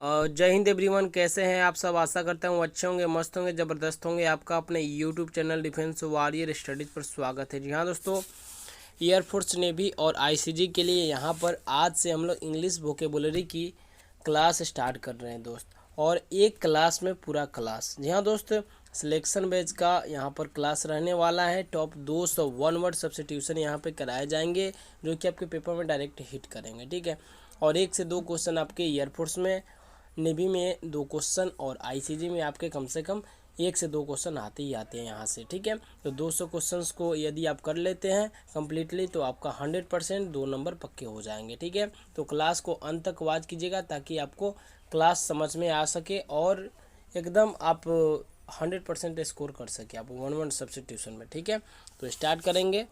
जय हिंद एवरीवन, कैसे हैं आप सब। आशा करता हूँ अच्छे होंगे, मस्त होंगे, ज़बरदस्त होंगे। आपका अपने YouTube channel defence warrior studies पर स्वागत है। जी हाँ दोस्तों, एयरफोर्स नेवी और आईसीजी के लिए यहाँ पर आज से हम लोग इंग्लिश वोकेबुलरी की क्लास स्टार्ट कर रहे हैं दोस्त। और एक क्लास में पूरा क्लास, जी हाँ दोस्त, सिलेक्शन बेस का यहाँ पर क्लास रहने वाला है। टॉप 201 वर्ड सब्स्टिट्यूशन यहाँ पे कराए जाएंगे, जो कि आपके पेपर में डायरेक्ट हिट करेंगे, ठीक है। और 1 से 2 क्वेश्चन आपके एयरफोर्स में, नेवी में 2 क्वेश्चन और आईसीजी में आपके कम से कम 1 से 2 क्वेश्चन आते ही आते हैं यहाँ से, ठीक है। तो 200 क्वेश्चंस को यदि आप कर लेते हैं कम्प्लीटली तो आपका 100% 2 नंबर पक्के हो जाएंगे, ठीक है। तो क्लास को अंत तक वॉच कीजिएगा ताकि आपको क्लास समझ में आ सके और एकदम आप 100% स्कोर कर सके आप 1 सब्स्टिट्यूशन में, ठीक है। तो स्टार्ट करेंगे।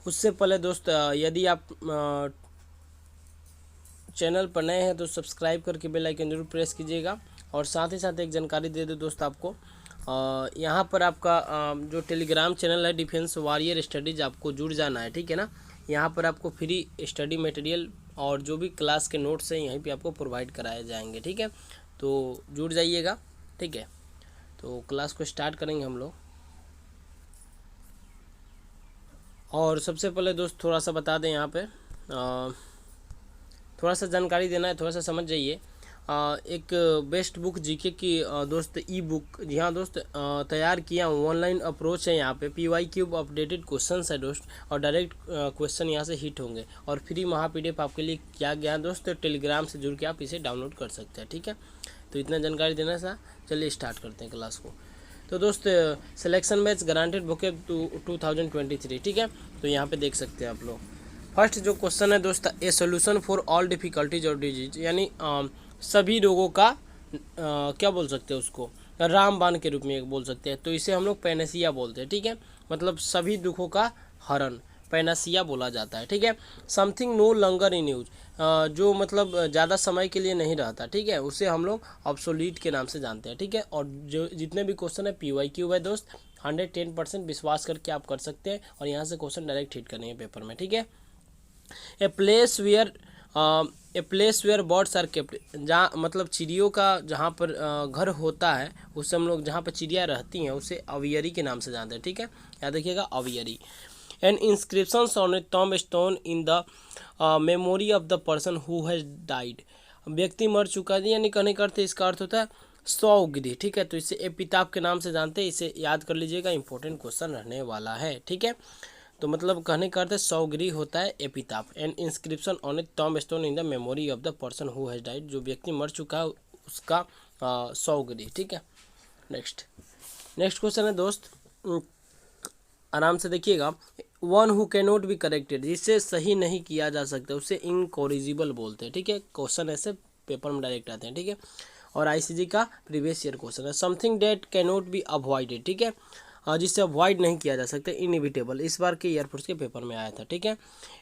उससे पहले दोस्त, यदि आप चैनल पर नए हैं तो सब्सक्राइब करके बेल आइकन जरूर प्रेस कीजिएगा। और साथ ही साथ एक जानकारी दे दो दोस्त आपको, यहाँ पर आपका जो टेलीग्राम चैनल है डिफेंस वॉरियर स्टडीज़, आपको जुड़ जाना है, ठीक है ना। यहाँ पर आपको फ्री स्टडी मटेरियल और जो भी क्लास के नोट्स हैं यहीं पे आपको प्रोवाइड कराए जाएंगे, ठीक है। तो जुड़ जाइएगा, ठीक है। तो क्लास को स्टार्ट करेंगे हम लोग। और सबसे पहले दोस्त थोड़ा सा बता दें, यहाँ पे थोड़ा सा जानकारी देना है, थोड़ा सा समझ जाइए। एक बेस्ट बुक जीके की दोस्त ई बुक, जी हाँ दोस्त, तैयार किया हूँ। ऑनलाइन अप्रोच है यहाँ पे, पीवाई क्यूब अपडेटेड क्वेश्चंस है दोस्त, और डायरेक्ट क्वेश्चन यहाँ से हिट होंगे। और फ्री महा पीडीएफ आपके लिए क्या गया दोस्त, टेलीग्राम से जुड़ के आप इसे डाउनलोड कर सकते हैं, ठीक है। तो इतना जानकारी देना सा, चलिए स्टार्ट करते हैं क्लास को। तो दोस्त, सिलेक्शन बैच गारंटेड वोकेब 2023, ठीक है। तो यहाँ पे देख सकते हैं आप लोग। फर्स्ट जो क्वेश्चन है दोस्त, a solution for all difficulties और डिजीज, यानी सभी रोगों का क्या बोल सकते हैं उसको, रामबाण के रूप में एक बोल सकते हैं। तो इसे हम लोग पैनेसिया बोलते हैं, ठीक है। मतलब सभी दुखों का हरण पैनासिया बोला जाता है, ठीक है। Something no longer in use, जो मतलब ज़्यादा समय के लिए नहीं रहता, ठीक है, उसे हम लोग ऑब्सोलीट के नाम से जानते हैं, ठीक है। और जो जितने भी क्वेश्चन है पीवाई क्यू है दोस्त, 110% विश्वास करके आप कर सकते हैं और यहाँ से क्वेश्चन डायरेक्ट हिट करेंगे पेपर में, ठीक है। A place where birds are kept, जहाँ मतलब चिड़ियों का जहाँ पर घर होता है, उससे हम लोग जहाँ पर चिड़िया रहती हैं उसे अवियरी के नाम से जानते हैं, ठीक है। याद रखिएगा, aviary. And inscriptions on a tombstone in the memory of the person who has died, व्यक्ति मर चुका है, यानी कहने का अर्थ इसका अर्थ होता है सौगिरी, ठीक है। तो इसे एपिताफ के नाम से जानते हैं, इसे याद कर लीजिएगा, इंपॉर्टेंट क्वेश्चन रहने वाला है, ठीक है। तो मतलब कहने का अर्थ है सौगिरी होता है epitaph. And inscription on a tombstone in the memory of the person who has died, जो व्यक्ति मर चुका है उसका सौगिरी, ठीक है। नेक्स्ट क्वेश्चन है दोस्त, आराम से देखिएगा। One who can not be corrected, जिसे सही नहीं किया जा सकता उसे इनकोरिजिबल बोलते हैं, ठीक है। क्वेश्चन ऐसे पेपर में डायरेक्ट आते हैं, ठीक है। और आईसीजी का प्रीवियस ईयर क्वेश्चन है। Something date can not be avoided, ठीक है, जिससे अवॉइड नहीं किया जा सकता, इनएविटेबल, इस बार के एयरफोर्स के पेपर में आया था, ठीक है।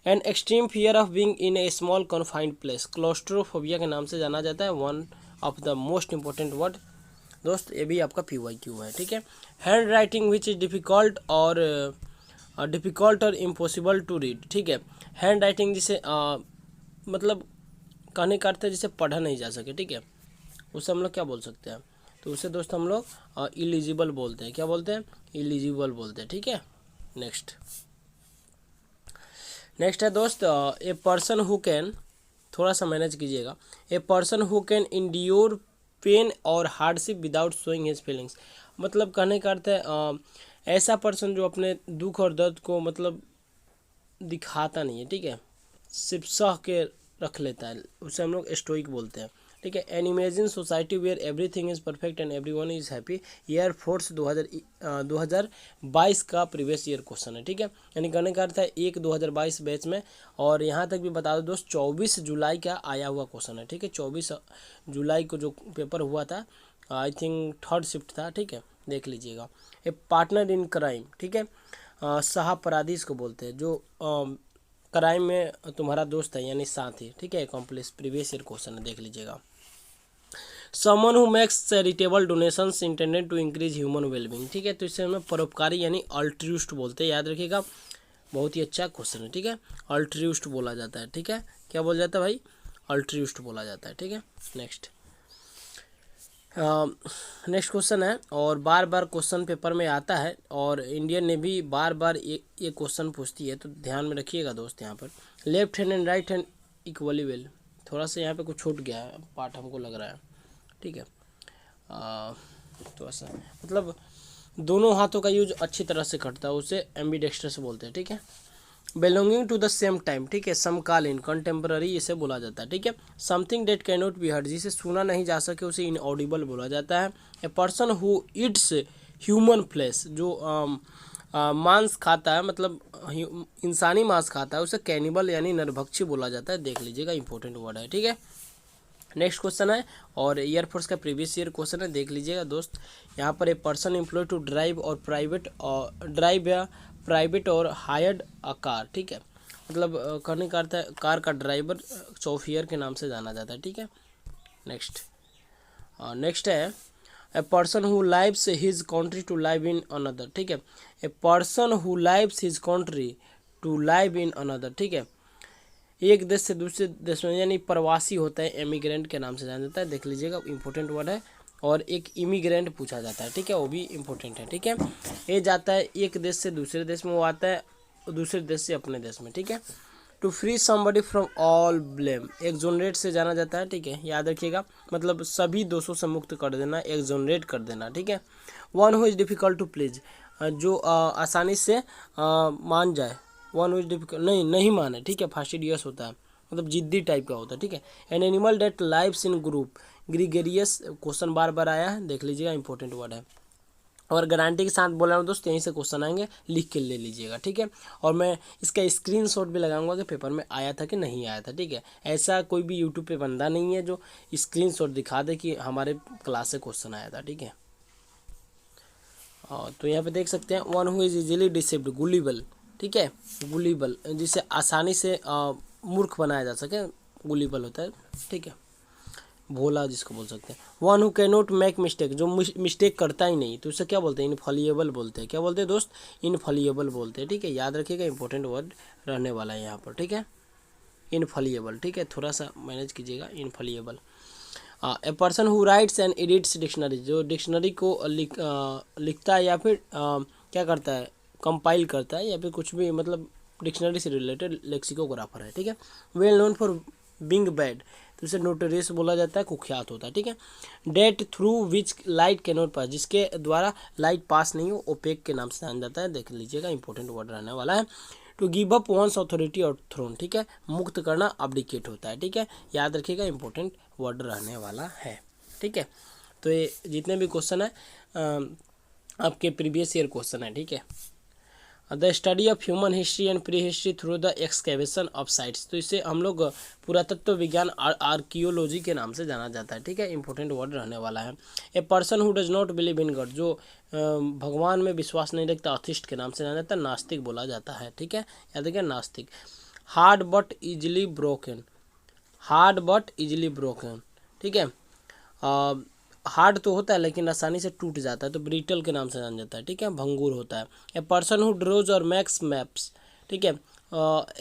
And extreme fear of being in A small confined place, claustrophobia के नाम से जाना जाता है। One of the most important word दोस्त, ये भी आपका पीवाई क्यू है, ठीक है। Hand writing which is difficult और इम्पॉसिबल टू रीड, ठीक है। हैंड राइटिंग जिसे मतलब कहने का अर्थ है जिसे पढ़ा नहीं जा सके, ठीक है, उसे हम लोग क्या बोल सकते हैं। तो उसे दोस्त हम लोग इलिजिबल बोलते हैं। क्या बोलते हैं? इलिजिबल बोलते हैं, ठीक है। नेक्स्ट है दोस्त, ए पर्सन हु कैन, थोड़ा सा मैनेज कीजिएगा। A person who can endure pain और hardship without showing his feelings, मतलब कहने का अर्थ है ऐसा पर्सन जो अपने दुख और दर्द को मतलब दिखाता नहीं है, ठीक है, सिर्फ सह के रख लेता है, उसे हम लोग स्टोइक बोलते हैं, ठीक है। An imagine society where everything is perfect and everyone is happy, air force 2022 का प्रीवियस ईयर क्वेश्चन है, ठीक है। यानी कहने का अर्थ है 2022 बैच में, और यहाँ तक भी बता दो दोस्त 24 जुलाई का आया हुआ क्वेश्चन है, ठीक है। 24 जुलाई को जो पेपर हुआ था, आई थिंक 3rd शिफ्ट था, ठीक है, देख लीजिएगा। ए पार्टनर इन क्राइम, ठीक है, सहअपराधी इसको बोलते हैं, जो क्राइम में तुम्हारा दोस्त है यानी साथी, ठीक है, अकॉम्प्लिस, प्रीवियस ईयर क्वेश्चन है, देख लीजिएगा। Someone who makes charitable donations intended to increase human wellbeing, ठीक है, तो इसे हमें परोपकारी यानी अल्ट्रिस्ट बोलते हैं, याद रखिएगा, बहुत ही अच्छा क्वेश्चन है, ठीक है। अल्ट्रिस्ट बोला जाता है, ठीक है, क्या बोला जाता है भाई, अल्ट्रुइस्ट बोला जाता है। ठीक है, नेक्स्ट क्वेश्चन है, और बार बार क्वेश्चन पेपर में आता है, और इंडियन नेवी बार बार ये क्वेश्चन पूछती है, तो ध्यान में रखिएगा दोस्त। यहाँ पर left hand and right hand equally well, थोड़ा सा यहाँ पे कुछ छूट गया है पार्ट हमको लग रहा है। ठीक है, थोड़ा सा मतलब दोनों हाथों का यूज अच्छी तरह से करता है, उसे एम्बीडेक्स्ट्रस बोलते हैं। ठीक है, belonging to the same time, ठीक है, समकालीन, कंटेम्पररी इसे बोला जाता है। ठीक है, something date can not be heard, जिसे सुना नहीं जा सके उसे इनऑडिबल बोला जाता है। A person who eats human flesh, जो मांस खाता है, मतलब इंसानी मांस खाता है, उसे कैनिबल यानी नरभक्षी बोला जाता है। देख लीजिएगा, इंपॉर्टेंट वर्ड है। ठीक है, नेक्स्ट क्वेश्चन है, और एयरफोर्स का प्रीवियस ईयर क्वेश्चन है, देख लीजिएगा दोस्त। यहाँ पर a person employ to drive और ड्राइव या प्राइवेट और हायर्ड अ कार। ठीक है, मतलब कहने का अर्थ है कार का ड्राइवर चौफियर के नाम से जाना जाता है। ठीक है, नेक्स्ट है a person who lives his country to live in another. ठीक है, a person who lives his country to live in another. ठीक है, एक देश से दूसरे देश में, यानी प्रवासी होता है, एमिग्रेंट के नाम से जाना जाता है। देख लीजिएगा, इंपॉर्टेंट वर्ड है। और एक इमिग्रेंट पूछा जाता है। ठीक है, वो भी इंपॉर्टेंट है। ठीक है, ये जाता है एक देश से दूसरे देश में, वो आता है दूसरे देश से अपने देश में। ठीक है, to free somebody from all blame, exonerate से जाना जाता है। ठीक है, याद रखिएगा, मतलब सभी दोषों से मुक्त कर देना, एक्सोनरेट कर देना। ठीक है, one who is difficult to please, जो आसानी से मान जाए, वन विच डिफिकल्ट नहीं माने। ठीक है, फास्टिडियस होता है, मतलब जिद्दी टाइप का होता है। ठीक है, an animal that lives in group, gregarious question बार बार आया है, देख लीजिएगा, इंपॉर्टेंट वर्ड है। और गारंटी के साथ बोल रहा हूँ दोस्त, यहीं से क्वेश्चन आएंगे, लिख के ले लीजिएगा। ठीक है, और मैं इसका स्क्रीनशॉट भी लगाऊंगा कि पेपर में आया था कि नहीं आया था। ठीक है, ऐसा कोई भी यूट्यूब पे बंदा नहीं है जो स्क्रीनशॉट दिखा दे कि हमारे क्लास से क्वेश्चन आया था। ठीक है, तो यहाँ पे देख सकते हैं, one who is easily deceived, gullible. ठीक है, गुलिबल, जिसे आसानी से मूर्ख बनाया जा सके, गुलिबल होता है। ठीक है, भोला जिसको बोल सकते हैं। One who can not make mistake, जो मिस्टेक करता ही नहीं, तो उसे क्या बोलते हैं, इनफॉलिएबल बोलते हैं। क्या बोलते हैं दोस्त, इनफॉलिएबल बोलते हैं। ठीक है, याद रखिएगा, इंपॉर्टेंट वर्ड रहने वाला है यहाँ पर। ठीक है, इनफॉलिएबल। ठीक है, थोड़ा सा मैनेज कीजिएगा, infallible. A person who writes and edits dictionary, जो डिक्शनरी को लिखता है या फिर क्या करता है, कंपाइल करता है, या फिर कुछ भी, मतलब डिक्शनरी से रिलेटेड लेक्सिकोग्राफर है। ठीक है, well known for being bad, तो इसे नोटोरियस बोला जाता है, कुख्यात होता है। ठीक है, that through which light can not pass, जिसके द्वारा लाइट पास नहीं हो, ओपेक के नाम से जाना जाता है। देख लीजिएगा, इंपॉर्टेंट वर्ड रहने वाला है। To give up one's authority और थ्रोन, ठीक है, मुक्त करना, अब्डिकेट होता है। ठीक है, याद रखिएगा, इंपॉर्टेंट वर्ड रहने वाला है। ठीक है, तो ये जितने भी क्वेश्चन है आपके प्रीवियस ईयर क्वेश्चन है। ठीक है, the study of human history and pre history through the excavation of sites, तो इसे हम लोग पुरातत्व विज्ञान आर्कियोलॉजी के नाम से जाना जाता है। ठीक है, इंपॉर्टेंट वर्ड रहने वाला है। A person who does not believe in God, जो भगवान में विश्वास नहीं रखता, अथिस्ट के नाम से जाना जाता है, नास्तिक बोला जाता है। ठीक है, याद रखिए, नास्तिक। Hard but easily broken, hard but easily broken. ठीक है, हार्ड तो होता है लेकिन आसानी से टूट जाता है, तो ब्रिटल के नाम से जाना जाता है। ठीक है, भंगुर होता है। ए पर्सन हु ड्रोज और मैक्स मैप्स, ठीक है,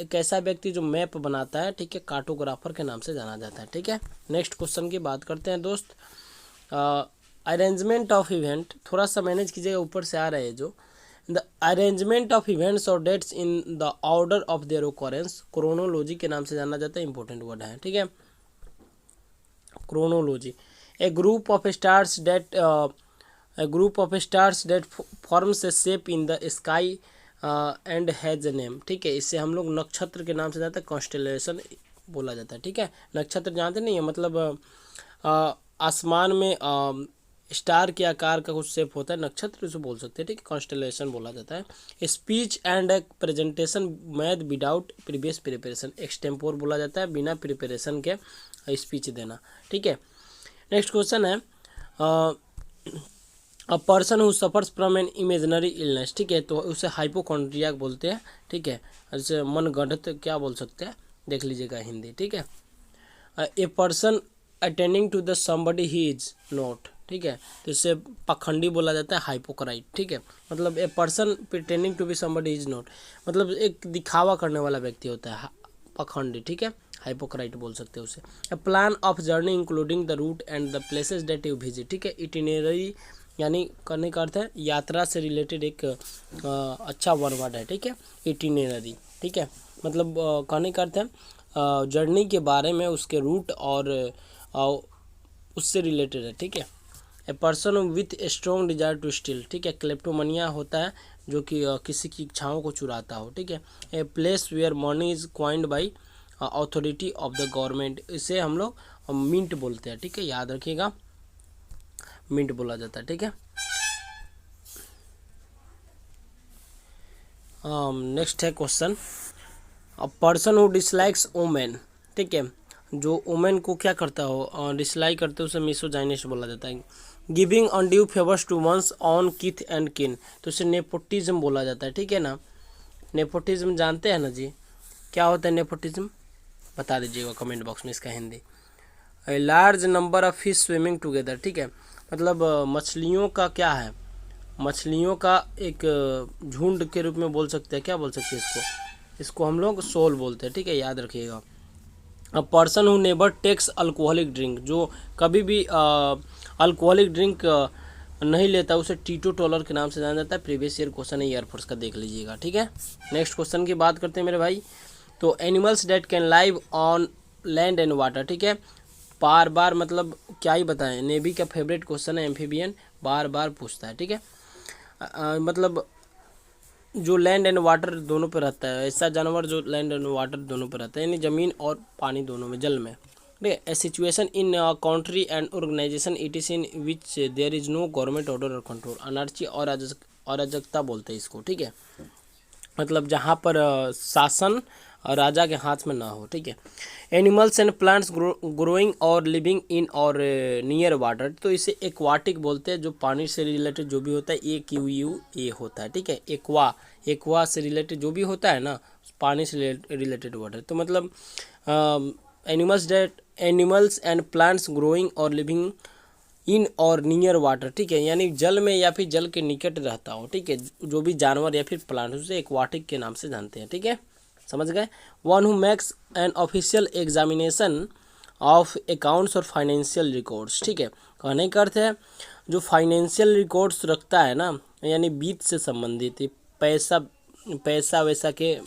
एक ऐसा व्यक्ति जो मैप बनाता है। ठीक है, कार्टोग्राफर के नाम से जाना जाता है। ठीक है, नेक्स्ट क्वेश्चन की बात करते हैं दोस्त। अरेंजमेंट ऑफ इवेंट, थोड़ा सा मैनेज कीजिएगा, ऊपर से आ रहे हैं जो। द अरेंजमेंट ऑफ इवेंट्स और dates in the order of their occurrence, chronology के नाम से जाना जाता है, इंपॉर्टेंट वर्ड है। ठीक है, chronology. A group of stars that forms a shape in the sky and has a name। ठीक है, इससे हम लोग नक्षत्र के नाम से जाता है, कॉन्स्टेलेशन बोला जाता है। ठीक है, नक्षत्र जानते नहीं है, मतलब आसमान में स्टार के आकार का कुछ शेप होता है, नक्षत्र उसे बोल सकते हैं। ठीक है, कॉन्स्टेलेशन बोला जाता है। Speech and presentation made without previous preparation, extempore बोला जाता है, बिना प्रिपरेशन के स्पीच देना। ठीक है, नेक्स्ट क्वेश्चन है, a person who suffers from an imaginary illness. ठीक है, तो उसे हाइपोकॉन्ड्रियाक बोलते हैं। ठीक है, जैसे मनगढ़ंत क्या बोल सकते हैं, देख लीजिएगा हिंदी। ठीक है, a person attending to the somebody he is not. ठीक है, तो इसे पखंडी बोला जाता है, हाइपोक्राइट। ठीक है, मतलब a person pretending to be somebody is not, मतलब एक दिखावा करने वाला व्यक्ति होता है, पखंडी। ठीक है, हाइपोक्राइट बोल सकते हैं उसे। A plan of journey including the route and the places that you visit, ठीक है। इटिनरी यानी करने का अर्थ है यात्रा से रिलेटेड एक अच्छा वर्ड है, ठीक है, इटिनरी, ठीक है। मतलब कहने का अर्थ है जर्नी के बारे में, उसके रूट और उससे रिलेटेड है, ठीक है। A person with a strong desire to steal, ठीक है। क्लेप्टोमनिया होता है जो कि किसी की इच्छाओं को चुराता हो, ठीक है। A place where money is coined by authority of the government, इसे हम लोग मिंट बोलते हैं, ठीक है, याद रखिएगा, मिंट बोला जाता है, ठीक है। नेक्स्ट है question, a person who dislikes women, ठीक है, जो वुमेन को क्या करता हो, डिसलाइक करते हो, उसे मिसोजाइनिस्ट बोला जाता है। Giving undue favours to one's on kith and kin, तो उसे नेपोटिज्म बोला जाता है, ठीक है ना। नेपोटिज्म जानते हैं ना जी, क्या होता है नेपोटिज्म, बता दीजिएगा कमेंट बॉक्स में इसका Hindi. A large number of fish swimming together, ठीक है, मतलब मछलियों का क्या है, मछलियों का एक झुंड के रूप में बोल सकते हैं, क्या बोल सकते हैं इसको हम लोग सोल बोलते हैं, ठीक है, याद रखिएगा। A person who never takes alcoholic drink, जो कभी भी अल्कोहलिक ड्रिंक नहीं लेता, उसे टीटो टॉलर के नाम से जाना जाता है। प्रीवियस ईयर क्वेश्चन है एयरफोर्स का, देख लीजिएगा, ठीक है। नेक्स्ट क्वेश्चन की बात करते हैं मेरे भाई, तो animals date can live on land and water, ठीक है। बार बार मतलब क्या ही बताएं, नेवी का फेवरेट क्वेश्चन है, एम्फीबियन बार बार पूछता है, ठीक है। मतलब जो लैंड एंड वाटर दोनों पे रहता है, ऐसा जानवर जो लैंड एंड वाटर दोनों पे रहता है, यानी ज़मीन और पानी दोनों में, जल में, ठीक है। A situation in country and organisation it is in which there is no government order और कंट्रोल, अनार्ची और अराजकता बोलते हैं इसको, ठीक है। मतलब जहाँ पर शासन राजा के हाथ में ना हो, ठीक है। एनिमल्स एंड प्लांट्स ग्रोइंग और लिविंग इन और नियर वाटर, तो इसे एक्वाटिक बोलते हैं, जो पानी से रिलेटेड जो भी होता है, ए होता है, ठीक है। एक्वा से रिलेटेड जो भी होता है ना, पानी से रिलेटेड वाटर, तो मतलब एनिमल्स एंड प्लांट्स ग्रोइंग और लिविंग इन और नियर वाटर, ठीक है, यानी जल में या फिर जल के निकट रहता हो, ठीक है, जो भी जानवर या फिर प्लांट, उसे एक्वाटिक के नाम से जानते हैं, ठीक है, समझ गए। One who makes an official examination of accounts और फाइनेंशियल रिकॉर्ड्स, ठीक है, कहने का अर्थ है जो फाइनेंशियल रिकॉर्ड्स रखता है ना, यानी वित्त से संबंधित पैसा वैसा के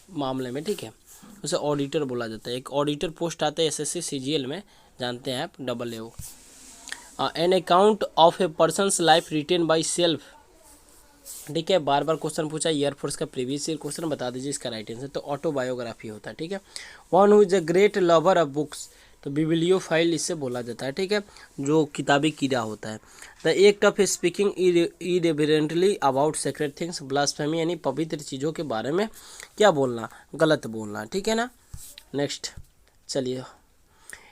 मामले में, ठीक है, उसे ऑडिटर बोला जाता है। एक ऑडिटर पोस्ट आता है एसएससी सीजीएल में, जानते हैं आप, AAO। An account of A persons life written by self, ठीक है, बार बार क्वेश्चन पूछा, एयरफोर्स का प्रीवियस ईयर क्वेश्चन, बता दीजिए इसका राइट आंसर, तो ऑटोबायोग्राफी होता है, ठीक है। One who is a great lover of books, तो बिब्लियोफाइल इससे बोला जाता है, ठीक है, जो किताबी कीड़ा होता है। The act of speaking irreverently about sacred things, blasphemy यानी पवित्र चीज़ों के बारे में क्या बोलना, गलत बोलना, ठीक है ना। नेक्स्ट चलिए,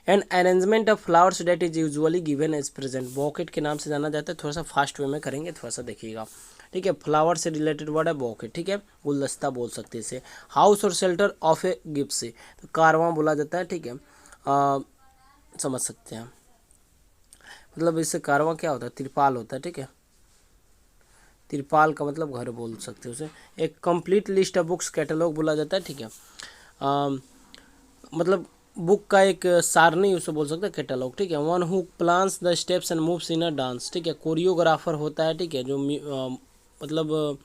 an arrangement of flowers that is usually given as present, bouquet के नाम से जाना जाता है, थोड़ा सा फास्ट वे में करेंगे, थोड़ा सा देखिएगा, ठीक है। फ्लावर से रिलेटेड वर्ड है बॉकेट, ठीक है, गुलदस्ता बोल सकते हैं इसे। हाउस और शेल्टर ऑफ ए गिफ्ट से, तो कारवां बोला जाता है, ठीक है, समझ सकते हैं, मतलब इससे कारवां क्या होता है, तिरपाल होता है, ठीक है, तिरपाल का मतलब घर बोल सकते हैं उसे। एक complete list of books catalogue बोला जाता है, ठीक है, मतलब बुक का एक सारणी उसे बोल सकते हैं कैटलॉग, ठीक है। One who plans the steps and moves in a dance, ठीक है, कोरियोग्राफर होता है, ठीक है, जो मतलब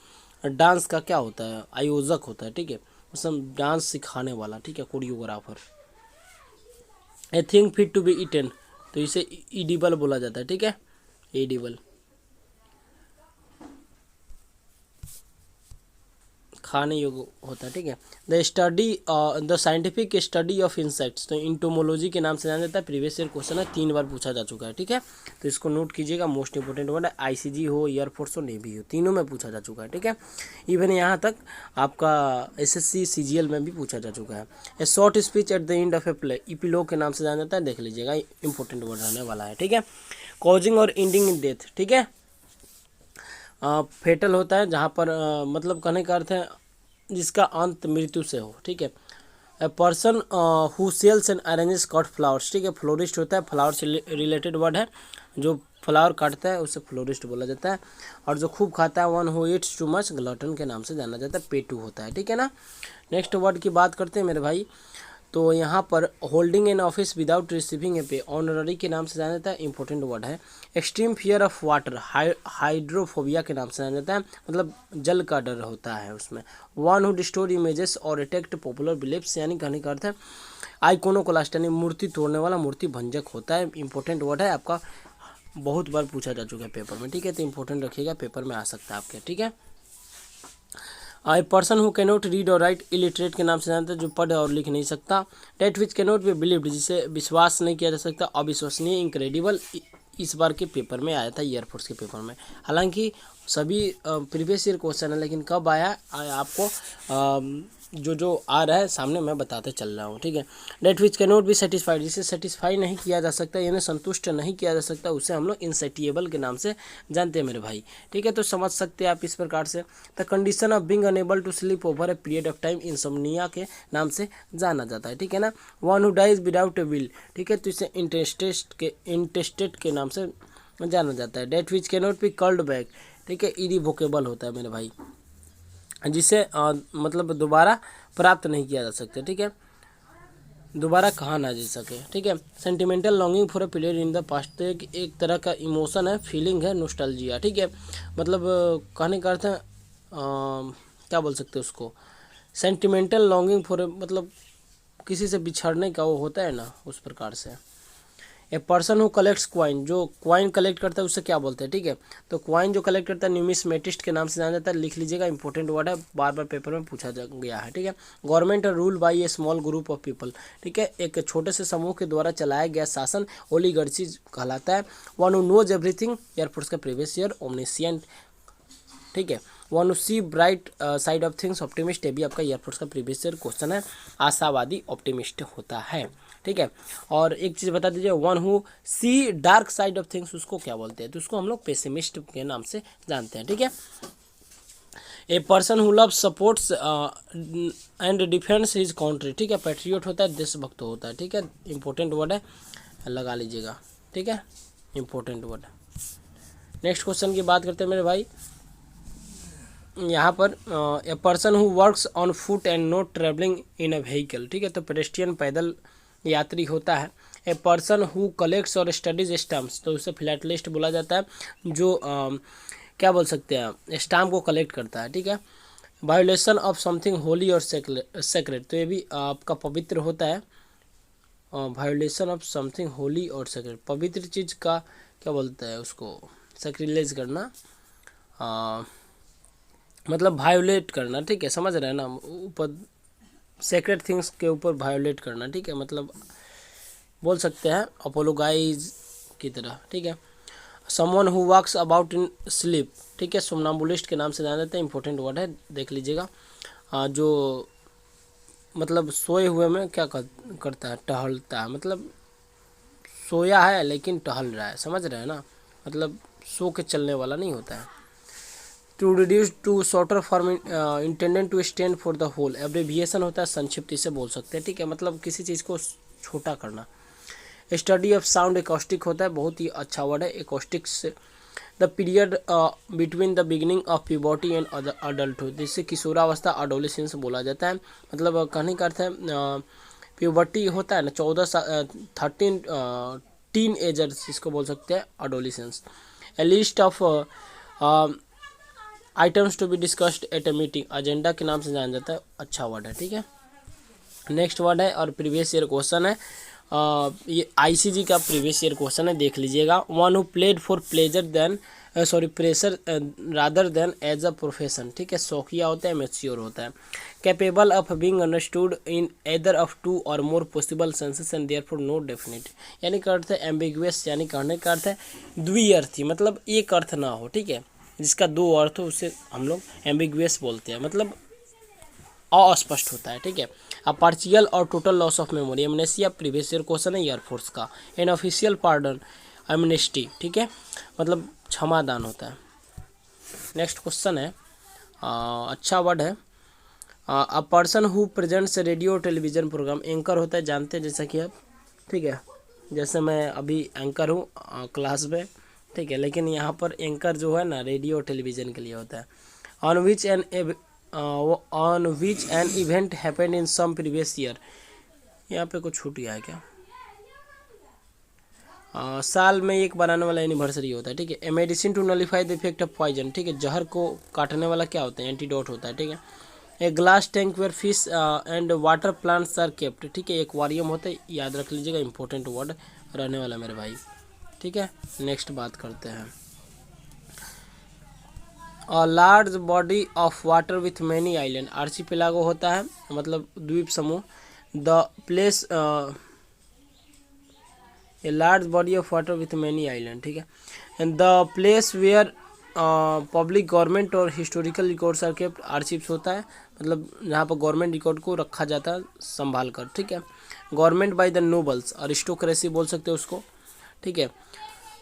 डांस का क्या होता है, आयोजक होता है, ठीक है, मतलब डांस सिखाने वाला, ठीक है, choreographer. A thing fit to be eaten, तो इसे ईडिबल बोला जाता है, ठीक है, एडिबल, खाने योग्य होता है, ठीक है। The scientific study of insects, तो इंटोमोलॉजी के नाम से जाना जाता है, प्रीवियस ईयर क्वेश्चन है, 3 बार पूछा जा चुका है, ठीक है, तो इसको नोट कीजिएगा, मोस्ट इंपोर्टेंट वर्ड है, आईसीजी हो, एयरफोर्स हो, नेवी हो, तीनों में पूछा जा चुका है, ठीक है। इवन यहाँ तक आपका एसएससी सीजीएल में भी पूछा जा चुका है। ए short speech at the end of a play, epilogue के नाम से जाना जाता है, देख लीजिएगा, इंपॉर्टेंट वर्ड रहने वाला है, ठीक है। कॉजिंग और एंडिंग इन डेथ, ठीक है, फेटल होता है, जहाँ पर मतलब कहने का अर्थ है जिसका अंत मृत्यु से हो, ठीक है। A person who sells and arranges cut flowers, ठीक है, फ्लोरिस्ट होता है, फ्लावर से रिलेटेड वर्ड है, जो फ्लावर काटता है उसे फ्लोरिस्ट बोला जाता है। और जो खूब खाता है, one who Yeats too much, glutton के नाम से जाना जाता है, पेटू होता है, ठीक है ना। नेक्स्ट वर्ड की बात करते हैं मेरे भाई, तो यहाँ पर holding an office without receiving a pay, honorary के नाम से जाना जाता है, इंपॉर्टेंट वर्ड है। Extreme fear of water, hydrophobia के नाम से जाना जाता है, मतलब जल का डर होता है उसमें। वन हु डिस्टोर इमेजेस और अटैक्ट पॉपुलर बिलीफ्स, यानी कहने का अर्थ है आइकोनोक्लास्ट, यानी मूर्ति तोड़ने वाला, मूर्ति भंजक होता है। इंपॉर्टेंट वर्ड है, आपका बहुत बार पूछा जा चुका है पेपर में, ठीक है, तो इंपॉर्टेंट रखिएगा, पेपर में आ सकता है आपके, ठीक है। A person who cannot read और राइट, इलिटरेट के नाम से जानते हैं, जो पढ़ और लिख नहीं सकता। That which cannot be believed, जिसे विश्वास नहीं किया जा सकता, अविश्वसनीय, इनक्रेडिबल। इस बार के पेपर में आया था, एयरफोर्स के पेपर में। हालांकि सभी प्रीवियस ईयर क्वेश्चन है, लेकिन कब आया आपको जो आ रहा है सामने मैं बताते चल रहा हूँ, ठीक है। That which cannot be satisfied, जिसे सेटिस्फाई नहीं किया जा सकता, यानी संतुष्ट नहीं किया जा सकता, उसे हम लोग इनसेटिएबल के नाम से जानते हैं मेरे भाई, ठीक है। तो समझ सकते हैं आप इस प्रकार से। The condition of being unable to sleep over a period of time, insomnia के नाम से जाना जाता है, ठीक है ना। One who dies without a will, ठीक है, तो इसे इंटेस्टेड के नाम से जाना जाता है। That which cannot be called back, ठीक है, इरिवोकेबल होता है मेरे भाई, जिसे मतलब दोबारा प्राप्त नहीं किया जा सकता, ठीक है, दोबारा कहा ना जा सके, ठीक है। Sentimental longing for a period in the past, तो एक तरह का इमोशन है, फीलिंग है, नोस्टैल्जिया, ठीक है। मतलब कहने का अर्थ है क्या बोल सकते हैं उसको, सेंटिमेंटल लॉन्गिंग फॉर, मतलब किसी से बिछड़ने का वो होता है ना, उस प्रकार से। ए पर्सन हु कलेक्ट्स क्वाइन, जो क्वाइन कलेक्ट करता है उससे क्या बोलते हैं, ठीक है। तो क्वाइन जो कलेक्ट करता है न्यूमिस्मेटिस्ट के नाम से जाना जाता है, लिख लीजिएगा, इंपॉर्टेंट वर्ड है, बार बार पेपर में पूछा गया है, ठीक है। Government rule by A small group of people, ठीक है, एक छोटे से समूह के द्वारा चलाया गया शासन ओलिगर्ची कहलाता है। One who knows everything, air force का प्रीवियस ईयर, ओमनिशियंट, ठीक है। One to see bright side of things, optimist, ये भी आपका एयरफोर्स का प्रीवियस ईयर क्वेश्चन है, आशावादी, ऑप्टिमिस्ट होता है, ठीक है। और एक चीज़ बता दीजिए, one who see dark side of things, उसको क्या बोलते हैं, तो उसको हम लोग पेसिमिस्ट के नाम से जानते हैं, ठीक है। A person who love supports and defence his country, ठीक है, पैट्रियट होता है, देशभक्त होता है, ठीक है, इंपॉर्टेंट वर्ड है, लगा लीजिएगा, ठीक है, इंपॉर्टेंट वर्ड। नेक्स्ट क्वेश्चन की बात करते हैं मेरे भाई, यहाँ पर a person who works on foot and not travelling in a vehicle, ठीक है, तो पेडेस्ट्रियन पैदल यात्री होता है। ए पर्सन हु कलेक्ट्स और स्टडीज स्टाम्प्स, तो उसे फिलैटलिस्ट बोला जाता है, जो क्या बोल सकते हैं, स्टाम्प को कलेक्ट करता है, ठीक है। वायोलेशन ऑफ समथिंग होली और सेक्रेट, तो ये भी आपका पवित्र होता है। वायोलेशन ऑफ समथिंग होली और सेक्रेट, पवित्र चीज़ का क्या बोलते हैं उसको, सैक्रिलेज करना, मतलब वायोलेट करना, ठीक है, समझ रहे हैं ना, ऊपर सेक्रेट थिंग्स के ऊपर वायोलेट करना, ठीक है, मतलब बोल सकते हैं अपोलोगाइज की तरह, ठीक है। Someone who walks about in sleep, ठीक है, सोमनाम्बुलिस्ट के नाम से जाना जाता है, इंपॉर्टेंट वर्ड है, देख लीजिएगा। जो मतलब सोए हुए में क्या करता है, टहलता है, मतलब सोया है लेकिन टहल रहा है, समझ रहे हैं ना, मतलब सो के चलने वाला नहीं होता है। To reduce to shorter form, intended to stand for the whole, abbreviation होता है, संक्षिप्त इसे बोल सकते हैं, ठीक है, मतलब किसी चीज़ को छोटा करना। स्टडी ऑफ साउंड, एकॉस्टिक होता है, बहुत ही अच्छा वर्ड है, acoustics. The period between the beginning of puberty and adulthood, जिससे किशोरावस्था, अडोलेसेंस बोला जाता है, मतलब कहने का अर्थ है प्यूबर्टी होता है ना 13 टीन एजर्स, इसको बोल सकते हैं adolescence. A list of items to be discussed at a meeting, agenda के नाम से जाना जाता है, अच्छा वर्ड है, ठीक है। नेक्स्ट वर्ड है और प्रीवियस ईयर क्वेश्चन है, ये आईसीजी का प्रीवियस ईयर क्वेश्चन है, देख लीजिएगा। One who played for pleasure than pressure rather than as a profession, ठीक है, शौकिया होता है, मैच्योर होता है। Capable of being understood in either of two और more possible senses and therefore no definite, यानी का अर्थ है एम्बिगुअस, यानी कहने का अर्थ है द्विअर्थी, मतलब एक अर्थ ना हो, ठीक है, जिसका दो अर्थ हो उसे हम लोग एम्बिगुअस बोलते हैं, मतलब अस्पष्ट होता है, ठीक है। अब पार्शियल और total loss of memory, amnesia previous year question है एयरफोर्स का। एन ऑफिशियल पार्डन, एमनेस्टी, ठीक है, मतलब क्षमादान होता है। नेक्स्ट क्वेश्चन है अच्छा वर्ड है, a person who presents radio television program, anchor होता है, जानते हैं जैसा कि आप, ठीक है, जैसे मैं अभी एंकर हूँ क्लास में, ठीक है, लेकिन यहाँ पर एंकर जो है ना रेडियो टेलीविजन के लिए होता है। On which an event happened in some previous year, यहाँ पे कुछ छूट गया है क्या? साल में एक बार आने वाला एनिवर्सरी होता है, ठीक है। A medicine to nullify the effect of poison, ठीक है, जहर को काटने वाला क्या होता है? एंटीडोट होता है, ठीक है। A glass tank where fish and water plants are kept, ठीक है, एक्वारियम होता है, याद रख लीजिएगा, इंपॉर्टेंट वर्ड रहने वाला मेरे भाई, ठीक है। नेक्स्ट बात करते हैं। A large body of water with many island, archipelago होता है मतलब द्वीप समूह। The place a large body of water with many island, ठीक है। And the place where public government और historical records are kept, archives होता है मतलब जहाँ पर गवर्नमेंट रिकॉर्ड को रखा जाता है संभाल कर, ठीक है। Government by the nobles, aristocracy बोल सकते हैं उसको, ठीक है।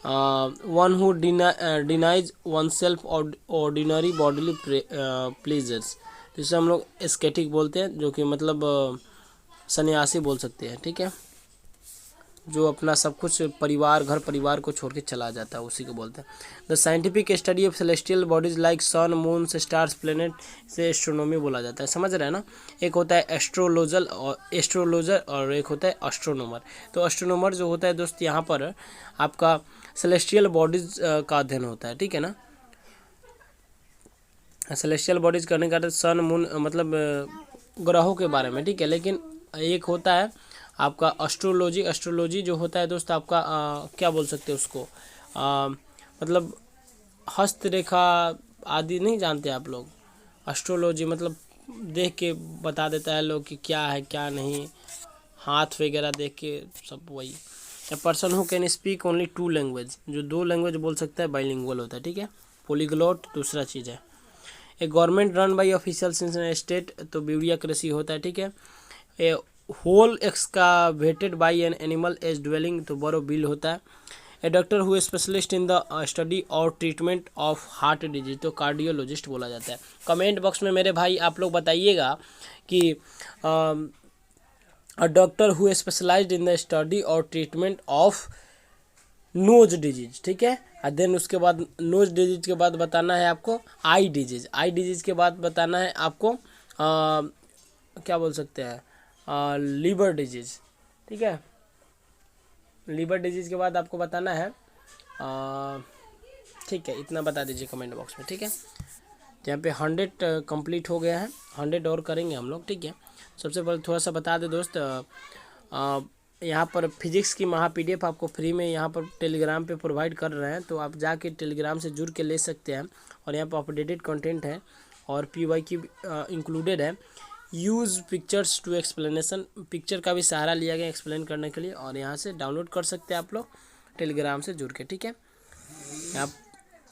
One who denies one self ordinary bodily pleasures, जिसे हम लोग एस्केटिक बोलते हैं, जो कि मतलब सन्यासी बोल सकते हैं, ठीक है, जो अपना सब कुछ परिवार घर परिवार को छोड़ के चला जाता है, उसी को बोलते हैं। The scientific study of celestial bodies like sun moon stars planet से एस्ट्रोनॉमी बोला जाता है, समझ रहे हैं ना। एक होता है एस्ट्रोलॉजर और एक होता है एस्ट्रोनॉमर। तो एस्ट्रोनॉमर जो होता है दोस्त यहाँ पर आपका सेलेस्टियल बॉडीज का अध्ययन होता है, ठीक है ना। सेलेस्टियल बॉडीज करने का सन मून मतलब ग्रहों के बारे में, ठीक है। लेकिन एक होता है आपका एस्ट्रोलॉजी जो होता है दोस्त आपका क्या बोल सकते हैं उसको, मतलब हस्तरेखा आदि नहीं जानते आप लोग। एस्ट्रोलॉजी मतलब देख के बता देता है लोग कि क्या है क्या नहीं, हाथ वगैरह देख के सब वही। ए person who can speak only 2 language, जो 2 लैंग्वेज बोल सकता है बाइलिंगुअल होता है, ठीक है। पॉलीग्लॉट दूसरा चीज़ है। A government run by officials in state, तो ब्यूरोक्रेसी होता है, ठीक है। A hole excavated by an animal as dwelling, तो बोरो बिल होता है। A doctor who specialist in the study और ट्रीटमेंट ऑफ हार्ट डिजीज, तो कार्डियोलॉजिस्ट बोला जाता है। कमेंट बॉक्स में मेरे भाई आप लोग बताइएगा कि a doctor who specialized in the study और ट्रीटमेंट ऑफ नोज डिजीज, ठीक है। और देन उसके बाद नोज डिजीज के बाद बताना है आपको आई डिजीज के बाद बताना है आपको क्या बोल सकते हैं लीवर डिजीज, ठीक है। लीवर डिजीज के बाद आपको बताना है ठीक है, इतना बता दीजिए कमेंट बॉक्स में, ठीक है। यहाँ पे 100 कंप्लीट हो गया है, 100 और करेंगे हम लोग, ठीक है। सबसे पहले थोड़ा सा बता दें दोस्त, यहाँ पर फिजिक्स की महा PDF आपको फ्री में यहाँ पर टेलीग्राम पे प्रोवाइड कर रहे हैं, तो आप जाके टेलीग्राम से जुड़ के ले सकते हैं। और यहाँ पर अपडेटेड कंटेंट है और PYQ इंक्लूडेड है। Use pictures to explanation, picture का भी सहारा लिया गया एक्सप्लेन करने के लिए, और यहाँ से डाउनलोड कर सकते हैं आप लोग टेलीग्राम से जुड़ के, ठीक है। यहाँ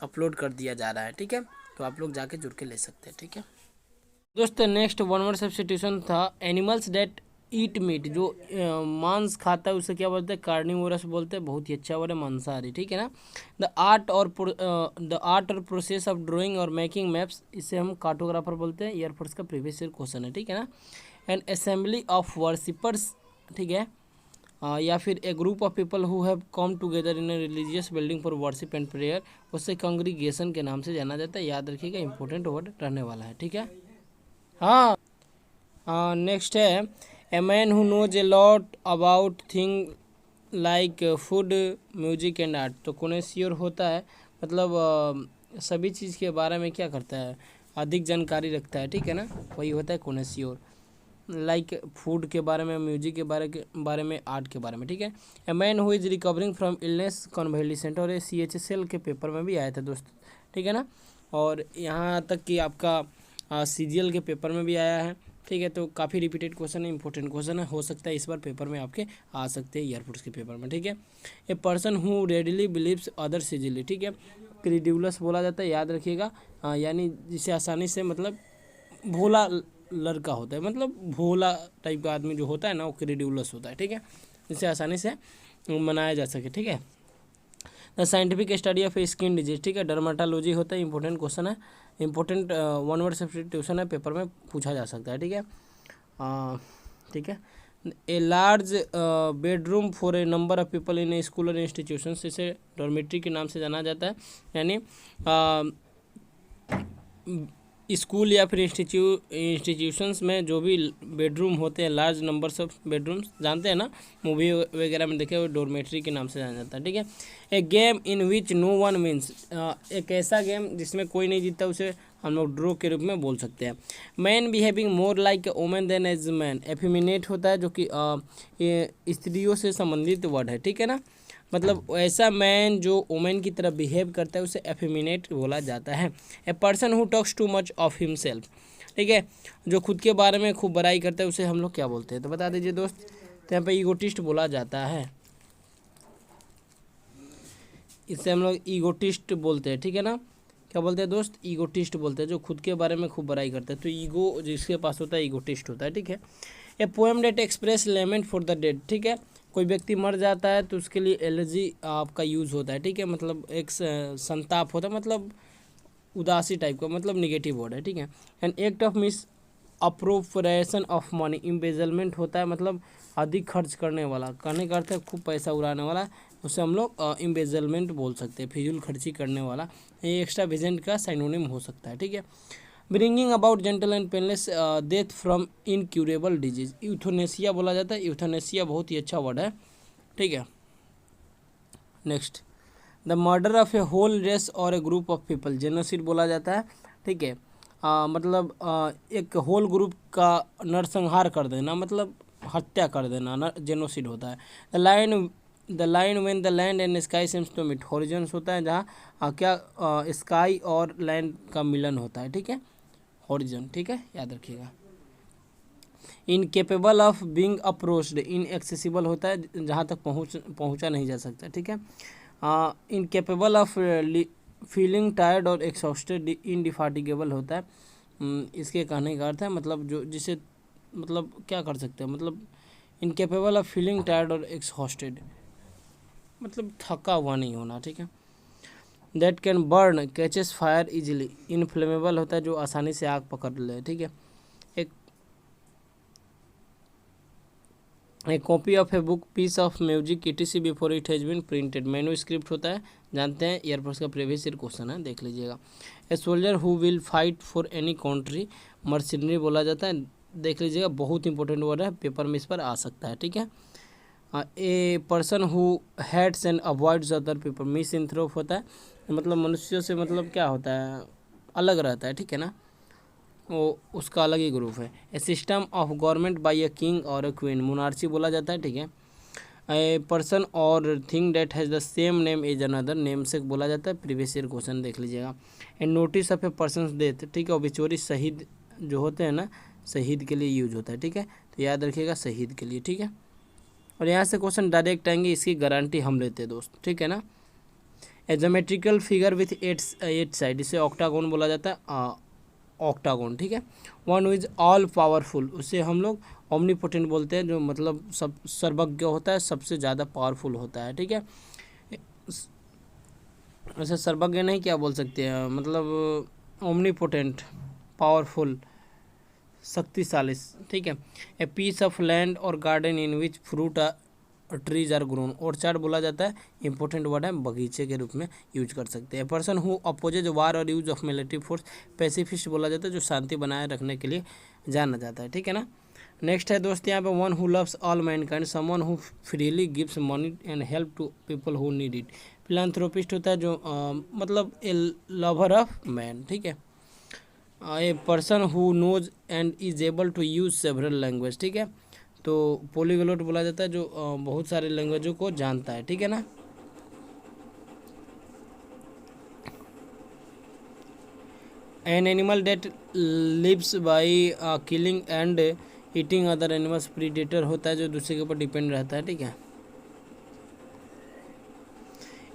अपलोड कर दिया जा रहा है, ठीक है, तो आप लोग जाके जुड़ के ले सकते हैं, ठीक है दोस्तों। नेक्स्ट 1 वर्ड सब्स्टिट्यूशन था एनिमल्स डेट ईट मीट, जो मांस खाता है उसे क्या बोलते हैं? कार्निवोरस बोलते हैं। बहुत ही अच्छा वर्ड है, मांसाहारी, ठीक है ना। द आर्ट और प्रोसेस ऑफ ड्राइंग और मेकिंग मैप्स, इसे हम कार्टोग्राफर बोलते हैं। एयरफोर्स का प्रीवियस ईयर क्वेश्चन है, ठीक है ना। एन असेंबली ऑफ वर्शिपर्स, ठीक है, या फिर a group of people who have come together in a religious building for worship and prayer, उससे कांग्रीगेशन के नाम से जाना जाता है। याद रखिएगा, इंपॉर्टेंट वर्ड रहने वाला है, ठीक है। हाँ, नेक्स्ट है a man who knows a lot about thing like food music and art, तो कोनेसियर होता है मतलब सभी चीज़ के बारे में क्या करता है? अधिक जानकारी रखता है, ठीक है ना, वही होता है कोनेसियर। लाइक फूड के बारे में, म्यूजिक के बारे में, आर्ट के बारे में, ठीक है। A man who is recovering from illness convalescent, और ये CHSL के पेपर में भी आया था दोस्त, ठीक है ना। और यहाँ तक कि आपका CGL के पेपर में भी आया है, ठीक है। तो काफ़ी रिपीटेड क्वेश्चन है, इंपॉर्टेंट क्वेश्चन है, हो सकता है इस बार पेपर में आपके आ सकते हैं एयरफोर्स के पेपर में, ठीक है। A person who readily believes others easily, ठीक है, क्रेडिबुलस बोला जाता है, याद रखिएगा। यानी जिसे आसानी से मतलब भोला लड़का होता है, मतलब भोला टाइप का आदमी जो होता है ना, वो क्रेडिबुलस होता है, ठीक है, जिसे आसानी से मनाया जा सके, ठीक है। The scientific study of skin disease, ठीक है, डर्माटोलॉजी होता है। इंपॉर्टेंट क्वेश्चन है, इंपॉर्टेंट 1 वर्ड सब्स्टिट्यूशन है, पेपर में पूछा जा सकता है, ठीक है, ठीक है। A large bedroom for a number of people in a school और इंस्टीट्यूशन, इसे डॉर्मेट्री के नाम से जाना जाता है। यानी स्कूल या फिर इंस्टीट्यूशंस में जो भी बेडरूम होते हैं, लार्ज नंबर्स ऑफ बेडरूम्स, जानते हैं ना, मूवी वगैरह में देखे हुए डॉर्मेट्री के नाम से जाना जाता है, ठीक है। A game in which no one wins, एक ऐसा गेम जिसमें कोई नहीं जीतता, उसे हम लोग ड्रॉ के रूप में बोल सकते हैं। Man behaving more like a women than as man, effeminate होता है, जो कि ये स्त्रियों से संबंधित वर्ड है, ठीक है ना। मतलब ऐसा मैन जो वोमेन की तरह बिहेव करता है उसे एफिमिनेट बोला जाता है। A person who talks too much of himself, ठीक है, जो खुद के बारे में खूब बड़ाई करता है उसे हम लोग क्या बोलते हैं, तो बता दीजिए दोस्त। तो यहाँ पे ईगोटिस्ट बोला जाता है, इससे हम लोग ईगोटिस्ट बोलते हैं, ठीक है ना। क्या बोलते हैं दोस्त, ईगोटिस्ट बोलते हैं, जो खुद के बारे में खूब बड़ाई करता है, तो ईगो जिसके पास होता है ईगोटिस्ट होता है, ठीक है। A poem that express lament for the dead, ठीक है, कोई व्यक्ति मर जाता है तो उसके लिए एलर्जी आपका यूज़ होता है, ठीक है, मतलब एक संताप होता है, मतलब उदासी टाइप का, मतलब निगेटिव वर्ड है, ठीक है। An act of misappropriation of money, embezzlement होता है, मतलब अधिक खर्च करने वाला, करने का अर्थ है खूब पैसा उड़ाने वाला, उसे हम लोग इम्बेजलमेंट बोल सकते हैं, फिजूल खर्ची करने वाला, ये एक्स्ट्रा विजेंट का साइनोनिम हो सकता है, ठीक है। Bringing about gentle and painless death from incurable disease, euthanasia बोला जाता है, यूथोनेसिया बहुत ही अच्छा वर्ड है, ठीक है। Next, the murder of a whole race और a group of people, genocide बोला जाता है, ठीक है। मतलब एक होल ग्रुप का नरसंहार कर देना, मतलब हत्या कर देना, जेनोसाइड होता है। The line when the land and sky seems to meet, horizons होता है जहाँ क्या स्काई और लैंड का मिलन होता है, ठीक है, हॉरिजॉन, ठीक है, याद रखिएगा। Incapable of being approached, inaccessible होता है जहाँ तक पहुँचा नहीं जा सकता, ठीक है। इनकेपेबल ऑफ फीलिंग टायर्ड और एक्सॉस्टेड, इनडिफाटिगेबल होता है, इसके कहने का अर्थ है मतलब जो जिसे मतलब क्या कर सकते हैं, मतलब इनकेपेबल ऑफ फीलिंग टायर्ड और एक्सॉस्टेड, मतलब थका हुआ नहीं होना, ठीक है। That can burn catches fire easily, inflammable होता है जो आसानी से आग पकड़ ले, ठीक है। A copy of a book, piece of music, etc before it has been printed, manuscript होता है, जानते हैं, एयरफोर्स का प्रीवियस ईयर क्वेश्चन है, देख लीजिएगा। A soldier who will fight for any country, mercenary बोला जाता है, देख लीजिएगा, बहुत इंपॉर्टेंट वर्ड है, पेपर में इस पर आ सकता है, ठीक है। A person who hates and avoids other people, misanthrope होता है, मतलब मनुष्यों से मतलब क्या होता है, अलग रहता है, ठीक है ना, वो उसका अलग ही ग्रुप है। A system of government by a king और ए क्वीन, मोनार्ची बोला जाता है, ठीक है। ए पर्सन और thing that has the same name as another, name से बोला जाता है, प्रीवियस ईयर क्वेश्चन देख लीजिएगा। A notice of a person death, ठीक है, ओबिचुअरी शहीद जो होते हैं ना, शहीद के लिए यूज होता है, ठीक है, तो याद रखिएगा शहीद के लिए, ठीक है। और यहाँ से क्वेश्चन डायरेक्ट आएंगे, इसकी गारंटी हम लेते हैं दोस्त, ठीक है ना। A geometrical figure with eight side, इसे ऑक्टागोन बोला जाता है, ऑक्टागोन, ठीक है। वन इज ऑल पावरफुल, उसे हम लोग ओमनीपोटेंट बोलते हैं, जो मतलब सब सर्वज्ञ होता है, सबसे ज़्यादा पावरफुल होता है, ठीक है। वैसे सर्वज्ञ नहीं क्या बोल सकते हैं, मतलब ओमनीपोटेंट, पावरफुल, शक्तिशाली, ठीक है। ए पीस ऑफ लैंड और garden in which fruit trees are grown, orchard बोला जाता है, इंपॉर्टेंट वर्ड है, बगीचे के रूप में यूज कर सकते हैं। पर्सन हु अपोजेज वार और use of military force, pacifist बोला जाता है, जो शांति बनाए रखने के लिए जाना जाता है, ठीक है ना। नेक्स्ट है दोस्त यहाँ पे, one who loves all mankind, someone who freely gives money and help to people who need it, philanthropist होता है, जो मतलब ए लवर ऑफ मैन, ठीक है। A person who knows and is able to use several language, ठीक है, तो पॉलीग्लोट बोला जाता है, जो बहुत सारे लैंग्वेजों को जानता है, ठीक है ना। An animal that lives by killing and eating other animals, predator होता है, जो दूसरे के ऊपर डिपेंड रहता है, ठीक है।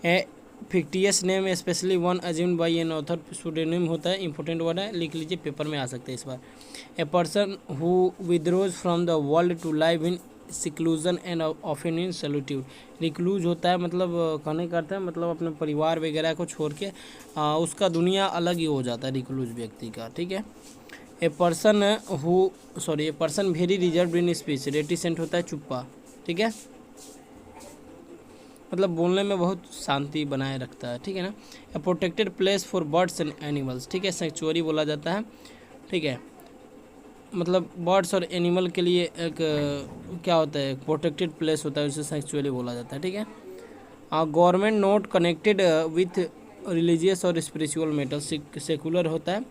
A fictitious name specially one assumed by an author, pseudonym होता है, इंपॉर्टेंट वर्ड है, लिख लीजिए, पेपर में आ सकते हैं इस बार। A person who withdraws from the world to live in seclusion and often in solitude, recluse होता है, मतलब कहने का अर्थ है मतलब अपने परिवार वगैरह को छोड़ के उसका दुनिया अलग ही हो जाता है, रिक्लूज व्यक्ति का, ठीक है। A person very reserve in speech, reticent होता है, चुप्पा, ठीक है। मतलब बोलने में बहुत शांति बनाए रखता है, ठीक है ना। A protected place for birds and animals, ठीक है, सेंचुरी बोला जाता है, ठीक है, मतलब बर्ड्स और एनिमल के लिए एक क्या होता है, प्रोटेक्टेड प्लेस होता है, उसे सेंचुरी बोला जाता है, ठीक है। Government not connected with religious और स्पिरिचुअल मैटर्स, सेकुलर होता है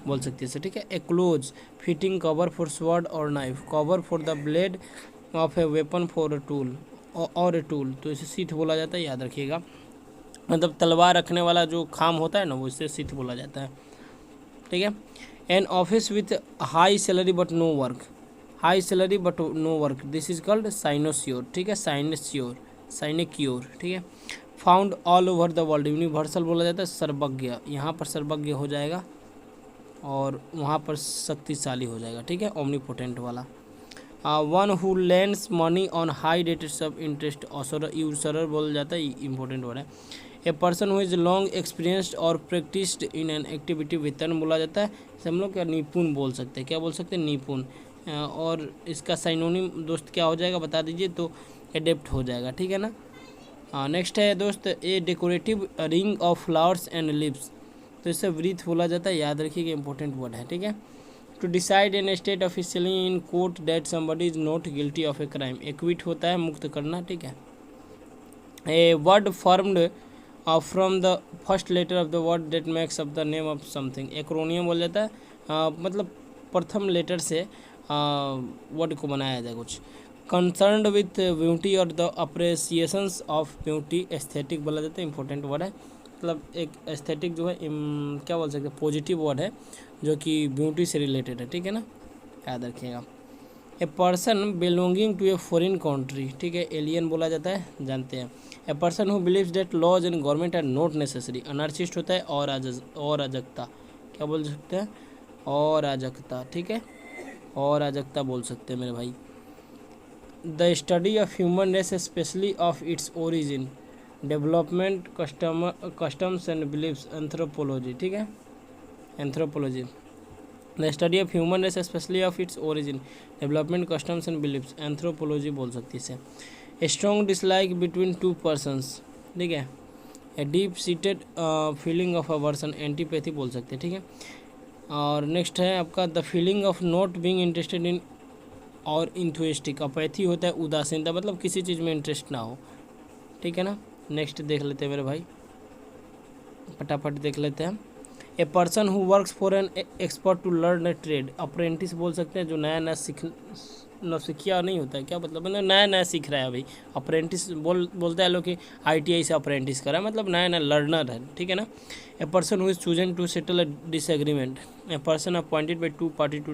बोल सकते हैं, ठीक है। A close fitting cover for sword और knife, cover for the blade of a weapon for a tool और ए टूल, तो इसे सीथ बोला जाता है, याद रखिएगा। मतलब तलवार रखने वाला जो खाम होता है ना, वो इसे सीथ बोला जाता है, ठीक है। An office with high salary but no work, high salary but no work, this is called sinecure, ठीक है, साइनेस्योर, साइनेक्योर, ठीक है। Found all over the world, universal बोला जाता है, सर्वज्ञ, यहाँ पर सर्वज्ञ हो जाएगा और वहाँ पर शक्तिशाली हो जाएगा, ठीक है, ओमनीपोटेंट वाला। One who lends money on high rates of interest, और यूसरर बोला जाता है, इंपॉर्टेंट वर्ड है। A person who is long experienced और प्रैक्टिस्ड इन एन एक्टिविटी, वेतन बोला जाता है, इसे हम लोग क्या निपुण बोल सकते हैं, क्या बोल सकते हैं, निपुण। और इसका साइनोनिम दोस्त क्या हो जाएगा बता दीजिए, तो एडेप्ट हो जाएगा, ठीक है ना। नेक्स्ट है दोस्त, a decorative ring of flowers and leaves, तो इसे वृथ बोला जाता है, याद रखिएगा, इंपॉर्टेंट वर्ड है, ठीक है। To decide an state officially in court that somebody is not guilty of a crime, acquit होता है, मुक्त करना, ठीक है। A word formed from the first letter of the word that makes up the name of something, acronym बोल जाता है, मतलब प्रथम लेटर से वर्ड को बनाया जाए कुछ। कंसर्न्ड विथ ब्यूटी और द अप्रिसिएशंस ऑफ ब्यूटी, एस्थेटिक बोला जाता है, इंपॉर्टेंट वर्ड है, मतलब एक एस्थेटिक जो है क्या बोल सकते हैं, पॉजिटिव वर्ड है जो कि ब्यूटी से रिलेटेड है, ठीक है ना, याद रखिएगा। A person belonging to a foreign country, ठीक है, एलियन बोला जाता है, जानते हैं। A person who believes that laws and government are not necessary, anarchist होता है, और अराजकता, क्या बोल सकते हैं, और अराजकता, ठीक है, और अराजकता बोल सकते हैं मेरे भाई। The study of human race specially of its origin, development, customs and beliefs, anthropology, ठीक है, anthropology. The study of human race specially of its origin, development, customs and beliefs, anthropology बोल सकती है इसे। A strong dislike between two persons, ठीक है, a deep seated feeling of aversion, antipathy बोल सकते हैं, ठीक है। और नेक्स्ट है आपका the feeling of not being interested इन और इंथुइस्टिक, अपैथी होता है, उदासीनता, मतलब किसी चीज़ में इंटरेस्ट ना हो, ठीक है ना। नेक्स्ट देख लेते हैं मेरे भाई, फटाफट देख लेते हैं। A person who works for an expert to learn a trade, apprentice बोल सकते हैं, जो नया नया नौसिखिया नहीं होता है, क्या मतलब नया नया सीख रहा है अभी, अप्रेंटिस बोलते हैं लोग कि ITI से अप्रेंटिस करा, मतलब नया नया लर्नर है, ठीक है ना। A person who is chosen to settle a disagreement, a person appointed by two party to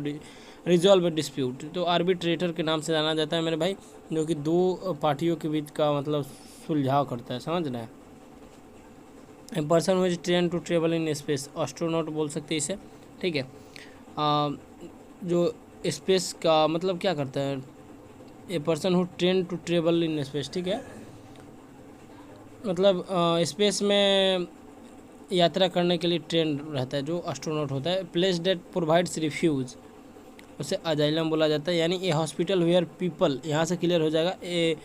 resolve a dispute, तो आर्बिट्रेटर के नाम से जाना जाता है मेरे भाई, जो कि दो पार्टियों के बीच का मतलब सुलझाव करता है, समझ रहे हैं। A person who is train to travel in space, astronaut बोल सकते हैं इसे, ठीक है। जो स्पेस का मतलब क्या करता है, a person who train to travel in space, ठीक है, मतलब स्पेस में यात्रा करने के लिए ट्रेन रहता है, जो एस्ट्रोनॉट होता है। प्लेस डेट प्रोवाइड्स रिफ्यूज, उसे अजाइलम बोला जाता है, यानी ए हॉस्पिटल वेयर पीपल, यहाँ से क्लियर हो जाएगा, a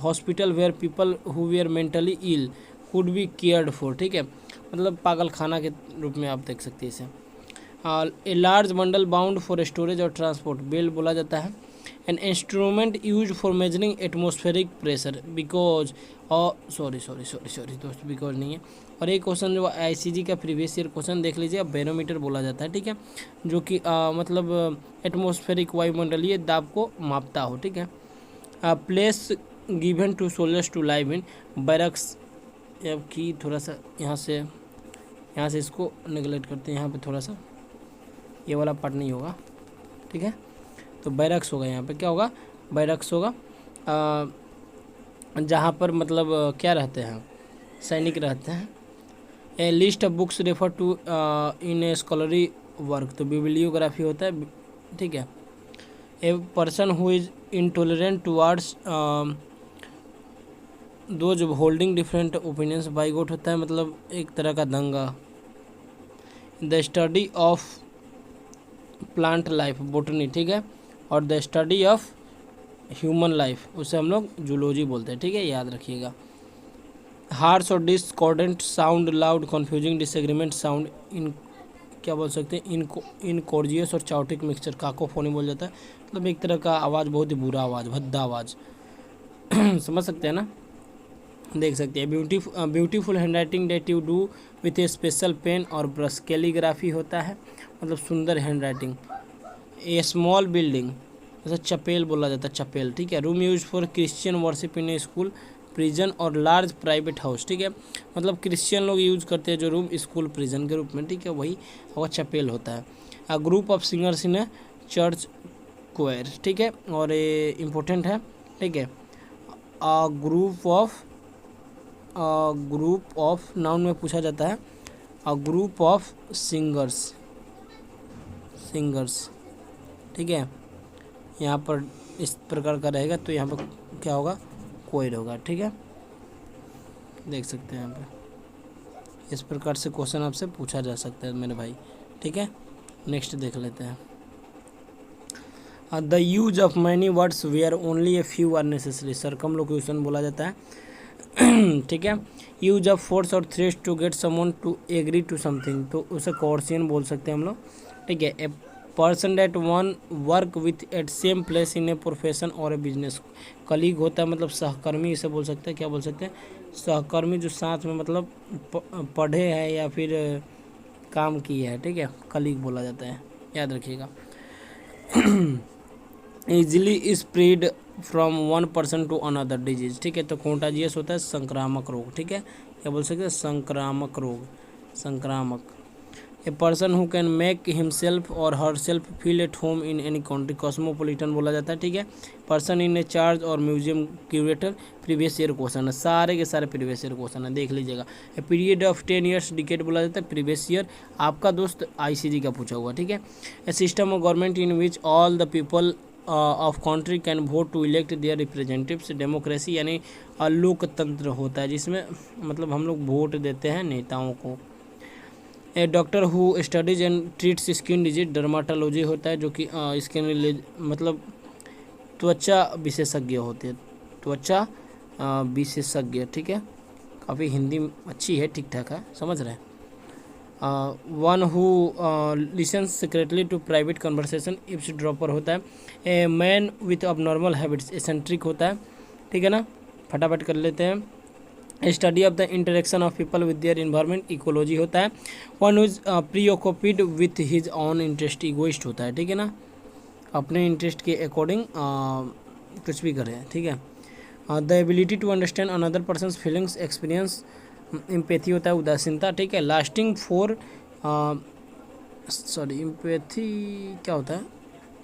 hospital where people who were mentally ill could be cared for, ठीक है, मतलब पागल खाना के रूप में आप देख सकते हैं इसे। A large bundle bound for storage और ट्रांसपोर्ट, बेल बोला जाता है। An instrument use for measuring atmospheric pressure, because sorry दोस्त, बिकॉज नहीं है। और एक क्वेश्चन जो ICG का प्रीवियस ईयर क्वेश्चन देख लीजिए, बैरोमीटर बोला जाता है, ठीक है, जो कि मतलब एटमॉस्फेरिक वायुमंडलीय दाब को मापता हो, ठीक है। Place given to soldiers to live in barracks, कि थोड़ा सा यहाँ से इसको नेगलेक्ट करते हैं, यहाँ पे थोड़ा सा ये वाला पार्ट नहीं होगा, ठीक है, तो बैरक्स होगा, यहाँ पे क्या होगा, बैरक्स होगा, जहाँ पर मतलब क्या रहते हैं, सैनिक रहते हैं। A list of books refer to in a scholarly work, तो बिब्लियोग्राफी होता है, ठीक है। A person who is intolerant towards those who holding different opinions, बाइगोट होता है, मतलब एक तरह का दंगा। The study of plant life, botany, ठीक है, और the study of human life, उसे हम लोग जूलॉजी बोलते हैं, ठीक है, याद रखिएगा। हार्श और discordant sound, loud, confusing, disagreement sound, इन क्या बोल सकते हैं, इनकॉर्जियस और चाउटिक मिक्सचर, काकोफोनी बोल जाता है, मतलब एक तरह का आवाज़, बहुत ही बुरा आवाज़, भद्दा आवाज़। समझ सकते हैं ना, देख सकते हैं। Beautiful hand writing that you do with a special pen और ब्रश, कैलीग्राफी होता है, मतलब सुंदर hand writing. A small building, जैसे चपेल बोला जाता है, चपेल, ठीक है। Room use for Christian worship in a school, prison और लार्ज प्राइवेट हाउस, ठीक है, मतलब क्रिश्चियन लोग यूज करते हैं जो रूम स्कूल प्रिजन के रूप में, ठीक है, वही वह चपेल होता है। A group of singers in a church choir, ठीक है, और ये इम्पोर्टेंट है, ठीक है। अ ग्रुप ऑफ नाउन में पूछा जाता है, अ ग्रुप ऑफ सिंगर्स, ठीक है, यहाँ पर इस प्रकार का रहेगा, तो यहाँ पर क्या होगा, कोयर होगा, ठीक है, देख सकते हैं यहाँ पे। इस प्रकार से क्वेश्चन आपसे पूछा जा सकता है मेरे भाई, ठीक है। नेक्स्ट देख लेते हैं। The use of many words where only a few are necessary, circumlocution बोला जाता है। ठीक है। यूज ऑफ फोर्स और threats to get someone to agree to something, तो उसे कोर्सियन बोल सकते हैं हम लोग, ठीक है। A person that one work with at same place in a profession और ए बिजनेस, कलीग होता है मतलब सहकर्मी, इसे बोल सकते हैं, क्या बोल सकते हैं, सहकर्मी, जो साथ में मतलब पढ़े हैं या फिर काम किए हैं, ठीक है, कलीग बोला जाता है, याद रखिएगा। Easily spread from one person to another disease, ठीक है, तो कॉन्टाजियस होता है संक्रामक रोग, ठीक है, क्या बोल सकते हैं, संक्रामक रोग, संक्रामक। A person who can make himself और herself feel at home in any country, cosmopolitan बोला जाता है, ठीक है। पर्सन इन ए चार्ज और museum curator, previous year question है, सारे के सारे प्रीवियस ईयर क्वेश्चन है, देख लीजिएगा। ए पीरियड ऑफ 10 ईयर्स डिकेड बोला जाता है, प्रीवियस ईयर, आपका दोस्त ICG का पूछा हुआ, ठीक है। A system of government in which all the people of country can vote to elect their representatives, democracy यानी लोकतंत्र होता है जिसमें मतलब हम लोग वोट देते हैं नेताओं को। A doctor who studies and treats skin disease, dermatology होता है जो कि स्किन मतलब त्वचा विशेषज्ञ होते हैं, त्वचा विशेषज्ञ, ठीक है, काफ़ी हिंदी अच्छी है, ठीक ठाक है, समझ रहे हैं। One who listens secretly to private conversation, eavesdropper होता है। A man with abnormal habits, eccentric होता है, ठीक है ना, फटाफट कर लेते हैं। Study of the interaction of people with their environment, ecology होता है। One is preoccupied with his own interest, egoist होता है, ठीक है ना, अपने इंटरेस्ट के अकॉर्डिंग कुछ भी करें, ठीक है। The ability to understand another person's feelings, experience, empathy होता है, उदासीनता, ठीक है। लास्टिंग फॉर एम्पैथी क्या होता है,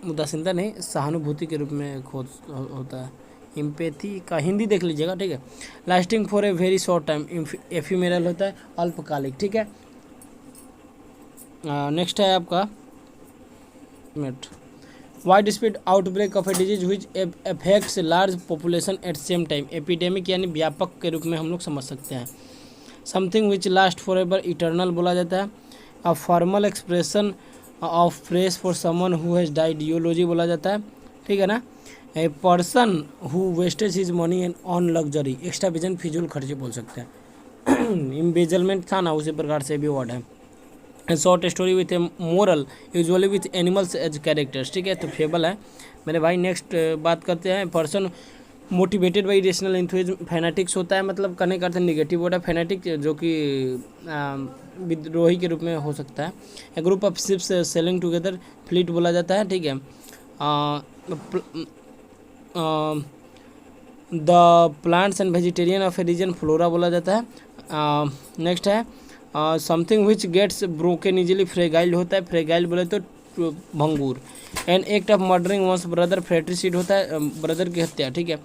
उदासीनता नहीं, सहानुभूति के रूप में होता है, एम्पैथी का हिंदी देख लीजिएगा, ठीक है। Lasting for a very short time, ephemeral होता है, अल्पकालिक, ठीक है। नेक्स्ट है आपका wide spread outbreak of a disease which affects large population at same time, epidemic यानी व्यापक के रूप में हम लोग समझ सकते हैं। Something which last for ever, eternal बोला जाता है। A formal expression of press for someone who has died, यूलोजी बोला जाता है, ठीक है ना। A person who wastage his money on luxury, extra vision, फिजूल खर्चे बोल सकते हैं। इम्बेजलमेंट था ना, उसी प्रकार से भी वर्ड है। Short story with a moral, usually with animals as characters, ठीक है, तो फेबल है मेरे भाई। नेक्स्ट बात करते हैं, person motivated by rational enthusiasm, fanatics होता है, मतलब करने का अर्थ नेगेटिव वर्ड है फैनेटिक, जो कि विद्रोही के रूप में हो सकता है। A group of ships sailing together, fleet बोला जाता है, ठीक है। The plants and vegetarian of a region, flora बोला जाता है। नेक्स्ट है something which gets broken easily, fragile होता है, फ्रेगाइल बोले तो भंगूर। An act of murdering once brother, फ्रेट्रिसिड होता है, ब्रदर की हत्या, ठीक है।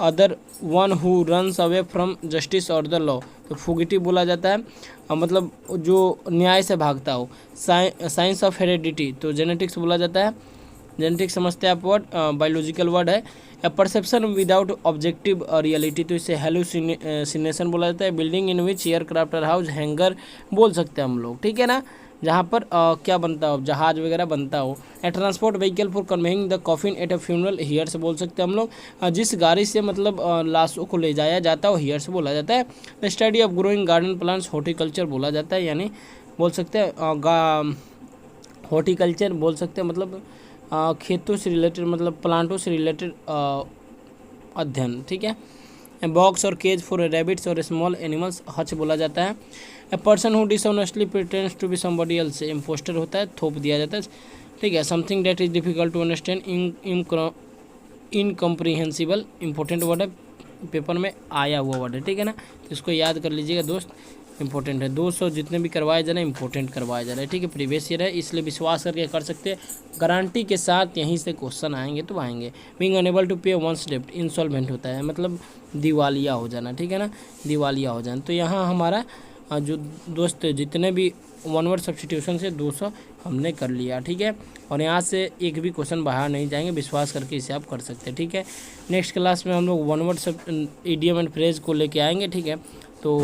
Other one who runs away from justice और द लॉ, तो फुगिटिव बोला जाता है, मतलब जो न्याय से भागता हो। साइंस ऑफ हेरेडिटी, तो जेनेटिक्स बोला जाता है, जेनेटिक्स समझते हैं आप वर्ड, बायोलॉजिकल वर्ड है। ए परसेप्शन विदाउट ऑब्जेक्टिव रियलिटी, तो इसे हेलुसिनेशन बोला जाता है। बिल्डिंग इन विच एयरक्राफ्ट और हाउस, हैंगर बोल सकते हैं हम लोग, ठीक है ना। जहाँ पर क्या बनता हो, जहाज वगैरह बनता हो। A transport vehicle for conveying the coffin at a funeral, hearse से बोल सकते हैं हम लोग। जिस गाड़ी से मतलब लाशों को ले जाया जाता है वो हियर से बोला जाता है। The study of growing garden plants, horticulture बोला जाता है, यानी बोल सकते हैं हॉर्टिकल्चर बोल सकते हैं, मतलब खेतों से रिलेटेड, मतलब प्लांटों से रिलेटेड अध्ययन, ठीक है। बॉक्स और केज फॉर रैबिट्स और स्मॉल एनिमल्स, हच बोला जाता है। A person who dishonestly pretends to be somebody else, impostor होता है, थोप दिया जाता है, ठीक है। Something that is difficult to understand, incomprehensible, important word है, पेपर में आया हुआ वर्ड है, ठीक है ना। तो इसको याद कर लीजिएगा दोस्त, इंपॉर्टेंट है। 200 जितने भी करवाए जा रहे हैं इंपॉर्टेंट करवाए जा रहे हैं, ठीक है। प्रीवियस ईयर है इसलिए विश्वास करके कर सकते हैं, गारंटी के साथ यहीं से क्वेश्चन आएंगे तो आएंगे। बीइंग अनेबल टू पे वंस डेब्ट, इंसॉल्वेंट होता है, मतलब दिवालिया हो जाना, ठीक है ना, दिवालिया हो जाना। तो यहाँ हमारा जो दोस्त जितने भी वन वर्ड सब्स्टिट्यूशन से 200 हमने कर लिया, ठीक है। और यहाँ से एक भी क्वेश्चन बाहर नहीं जाएंगे, विश्वास करके इसे आप कर सकते हैं, ठीक है। नेक्स्ट क्लास में हम लोग वन वर्ड सब इडियम एंड फ्रेज को लेके आएंगे, ठीक है। तो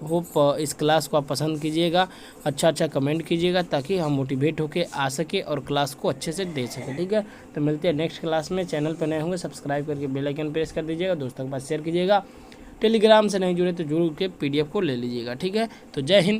होप इस क्लास को आप पसंद कीजिएगा, अच्छा कमेंट कीजिएगा ताकि हम मोटिवेट होके आ सके और क्लास को अच्छे से दे सकें, ठीक है। तो मिलते हैं नेक्स्ट क्लास में। चैनल पर नए होंगे सब्सक्राइब करके बेल आइकन प्रेस कर दीजिएगा, दोस्तों के पास शेयर कीजिएगा। टेलीग्राम से नहीं जुड़े तो जुड़ के PDF को ले लीजिएगा, ठीक है। तो जय हिंद।